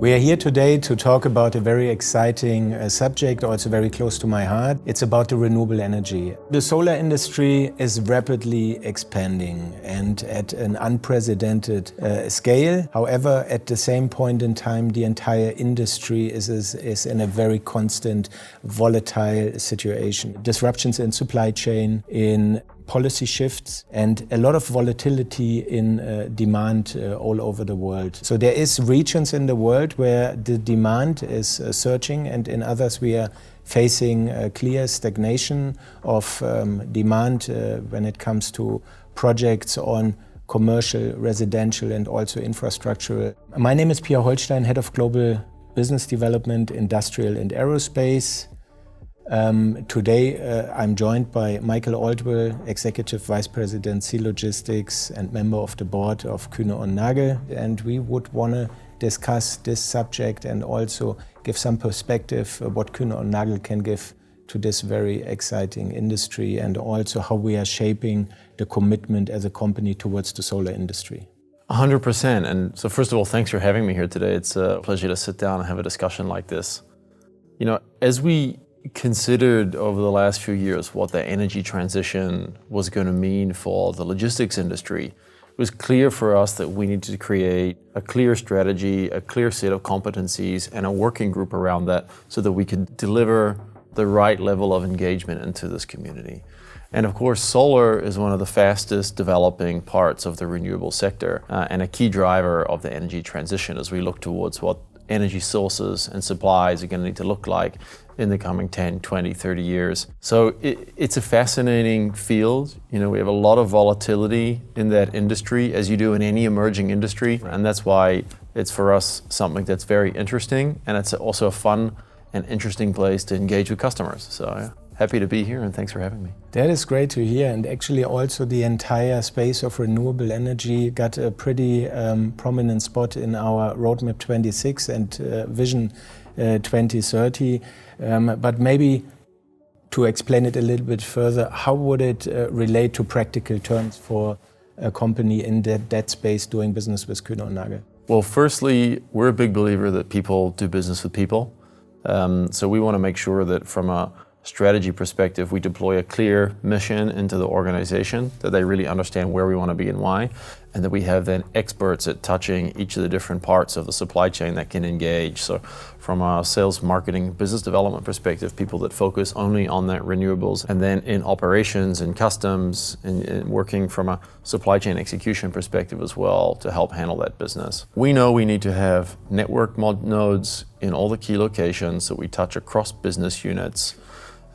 We are here today to talk about a very exciting subject, also very close to my heart. It's about the renewable energy. The solar industry is rapidly expanding and at an unprecedented scale. However, at the same point in time, the entire industry is in a very constant, volatile situation. Disruptions in supply chain, in policy shifts, and a lot of volatility in demand all over the world. So there is regions in the world where the demand is surging, and in others we are facing a clear stagnation of demand when it comes to projects on commercial, residential and also infrastructural. My name is Pierre Holstein, Head of Global Business Development, Industrial and Aerospace. Today I'm joined by Michael Aldwell, Executive Vice President, Sea Logistics and member of the board of Kuehne+Nagel, and we would want to discuss this subject and also give some perspective what Kuehne+Nagel can give to this very exciting industry, and also how we are shaping the commitment as a company towards the solar industry. 100%. And so first of all, thanks for having me here today. It's a pleasure to sit down and have a discussion like this. You know, as we considered over the last few years what the energy transition was going to mean for the logistics industry, it was clear for us that we needed to create a clear strategy, a clear set of competencies, and a working group around that so that we could deliver the right level of engagement into this community. And of course, solar is one of the fastest developing parts of the renewable sector and a key driver of the energy transition as we look towards what energy sources and supplies are going to need to look like in the coming 10, 20, 30 years. So it's a fascinating field. You know, we have a lot of volatility in that industry, as you do in any emerging industry. Right. And that's why it's for us something that's very interesting, and it's also a fun and interesting place to engage with customers. So yeah, happy to be here, and thanks for having me. That is great to hear, and actually also the entire space of renewable energy got a pretty prominent spot in our Roadmap 26 and Vision 2030. But maybe to explain it a little bit further, how would it relate to practical terms for a company in that space doing business with Kuehne+Nagel? Well, firstly, we're a big believer that people do business with people. So we want to make sure that from a strategy perspective, we deploy a clear mission into the organization, that they really understand where we want to be and why, and that we have then experts at touching each of the different parts of the supply chain that can engage. So from a sales, marketing, business development perspective, people that focus only on that renewables, and then in operations and customs and working from a supply chain execution perspective as well to help handle that business. We know we need to have network nodes in all the key locations that we touch across business units,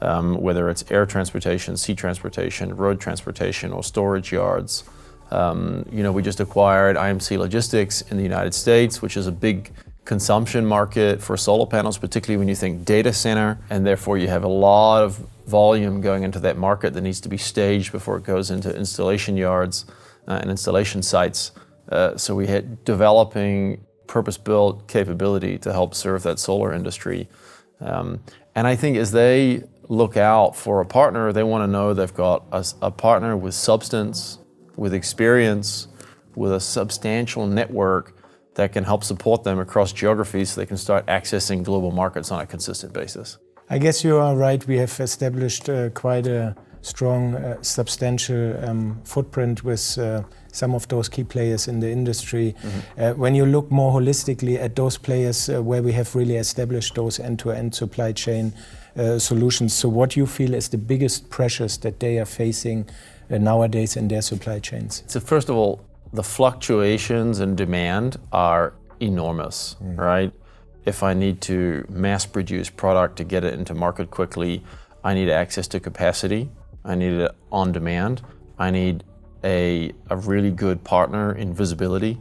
whether it's air transportation, sea transportation, road transportation, or storage yards. You know, we just acquired IMC Logistics in the United States, which is a big consumption market for solar panels, particularly when you think data center, and therefore you have a lot of volume going into that market that needs to be staged before it goes into installation yards and installation sites. So we had developing purpose-built capability to help serve that solar industry. And I think as they look out for a partner, they want to know they've got a partner with substance, with experience, with a substantial network that can help support them across geographies so they can start accessing global markets on a consistent basis. I guess you are right. We have established quite a strong, substantial footprint with some of those key players in the industry. Mm-hmm. When you look more holistically at those players where we have really established those end-to-end supply chain solutions, so what you feel is the biggest pressures that they are facing nowadays in their supply chains? So first of all, the fluctuations in demand are enormous, right? If I need to mass produce product to get it into market quickly, I need access to capacity. I need it on demand. I need a really good partner in visibility,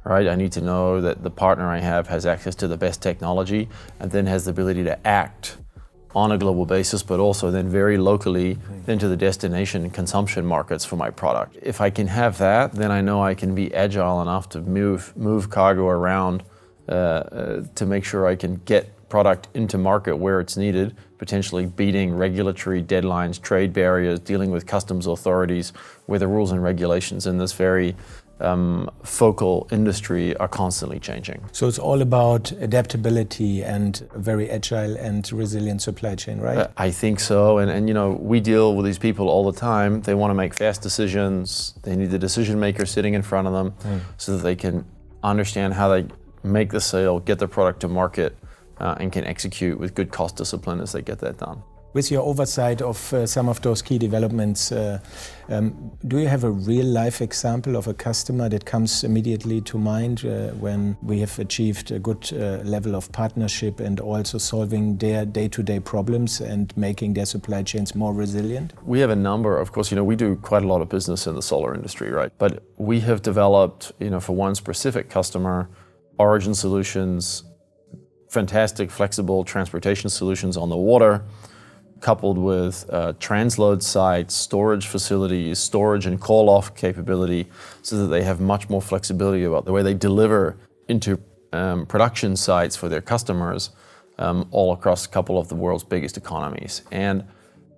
right? I need to know that the partner I have has access to the best technology and then has the ability to act on a global basis, but also then very locally into the destination and consumption markets for my product. If I can have that, then I know I can be agile enough to move cargo around to make sure I can get product into market where it's needed, potentially beating regulatory deadlines, trade barriers, dealing with customs authorities, where the rules and regulations in this very focal industry are constantly changing. So it's all about adaptability and a very agile and resilient supply chain, right? I think so, and you know, we deal with these people all the time. They want to make fast decisions. They need the decision maker sitting in front of them so that they can understand how they make the sale, get the product to market, and can execute with good cost discipline as they get that done. With your oversight of some of those key developments, do you have a real-life example of a customer that comes immediately to mind when we have achieved a good level of partnership and also solving their day-to-day problems and making their supply chains more resilient? We have a number, of course, you know, we do quite a lot of business in the solar industry, right? But we have developed, you know, for one specific customer, origin solutions, fantastic flexible transportation solutions on the water, coupled with transload sites, storage facilities, storage and call-off capability, so that they have much more flexibility about the way they deliver into production sites for their customers all across a couple of the world's biggest economies. And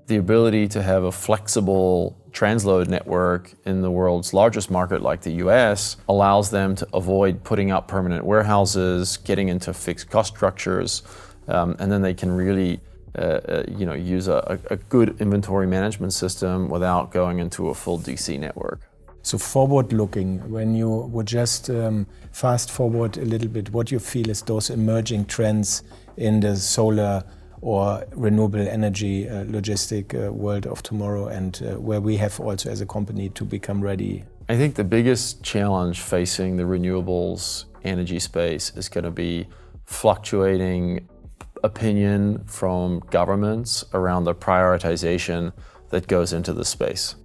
the ability to have a flexible transload network in the world's largest market like the US allows them to avoid putting up permanent warehouses, getting into fixed cost structures, and then they can really use a good inventory management system without going into a full DC network. So forward-looking, when you would just fast forward a little bit, what you feel is those emerging trends in the solar or renewable energy logistic world of tomorrow, and where we have also as a company to become ready? I think the biggest challenge facing the renewables energy space is going to be fluctuating opinion from governments around the prioritization that goes into the space.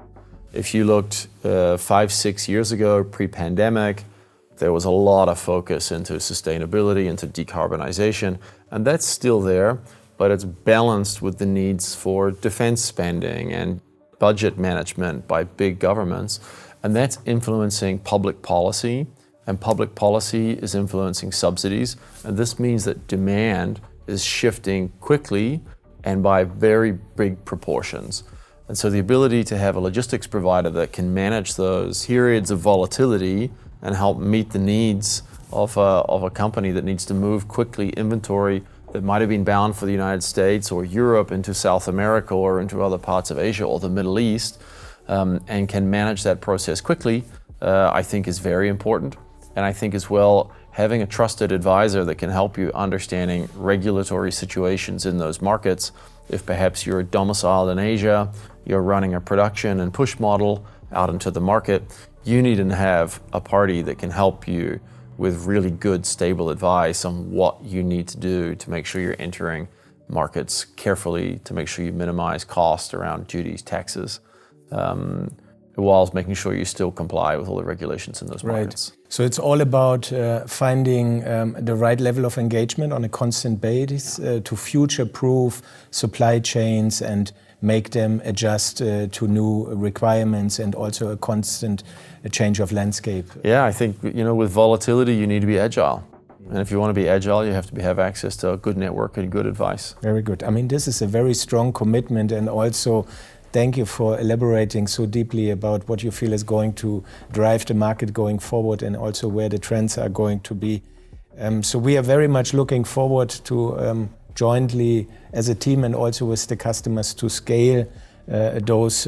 If you looked 5-6 years ago, pre-pandemic, there was a lot of focus into sustainability, into decarbonization, and that's still there, but it's balanced with the needs for defense spending and budget management by big governments, and that's influencing public policy, and public policy is influencing subsidies, and this means that demand is shifting quickly and by very big proportions. And so the ability to have a logistics provider that can manage those periods of volatility and help meet the needs of a company that needs to move quickly inventory that might have been bound for the United States or Europe into South America or into other parts of Asia or the Middle East, and can manage that process quickly, I think is very important. And I think as well, having a trusted advisor that can help you understanding regulatory situations in those markets. If perhaps you're domiciled in Asia, you're running a production and push model out into the market, you need to have a party that can help you with really good, stable advice on what you need to do to make sure you're entering markets carefully, to make sure you minimize cost around duties, taxes, whilst making sure you still comply with all the regulations in those markets. Right. So it's all about finding the right level of engagement on a constant basis to future-proof supply chains and make them adjust to new requirements and also a constant change of landscape. Yeah, I think, with volatility, you need to be agile. And if you want to be agile, you have to have access to a good network and good advice. Very good. I mean, this is a very strong commitment, and also thank you for elaborating so deeply about what you feel is going to drive the market going forward and also where the trends are going to be. So we are very much looking forward to jointly as a team and also with the customers to scale those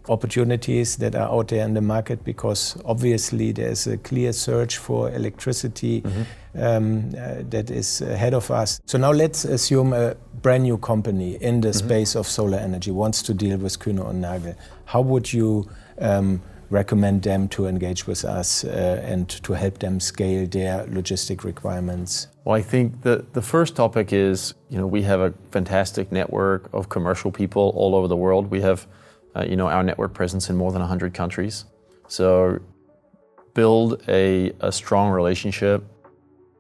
opportunities that are out there in the market, because obviously there's a clear search for electricity that is ahead of us. So now let's assume a brand new company in the space of solar energy wants to deal with Kuehne+Nagel. How would you recommend them to engage with us and to help them scale their logistic requirements? Well, I think the first topic is, we have a fantastic network of commercial people all over the world. We have our network presence in more than 100 countries. So build a strong relationship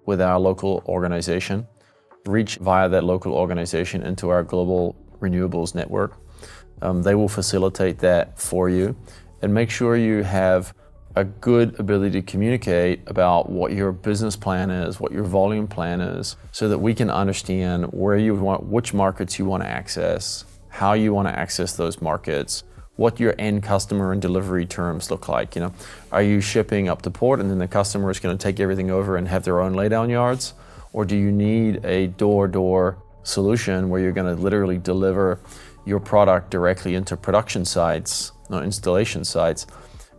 with our local organization, reach via that local organization into our global renewables network. They will facilitate that for you, and make sure you have a good ability to communicate about what your business plan is, what your volume plan is, so that we can understand where you want, which markets you want to access, how you want to access those markets, what your end customer and delivery terms look like. You know, are you shipping up to port and then the customer is going to take everything over and have their own laydown yards? Or do you need a door-to-door solution where you're going to literally deliver your product directly into production sites, installation sites,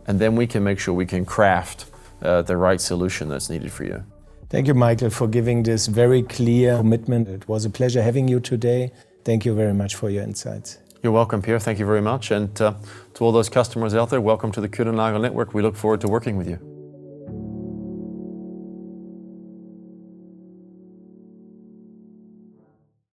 and then we can make sure we can craft the right solution that's needed for you. Thank you, Michael, for giving this very clear commitment. It was a pleasure having you today. Thank you very much for your insights. You're welcome, Pierre. Thank you very much. And to all those customers out there, welcome to the Kuehne+Nagel network. We look forward to working with you.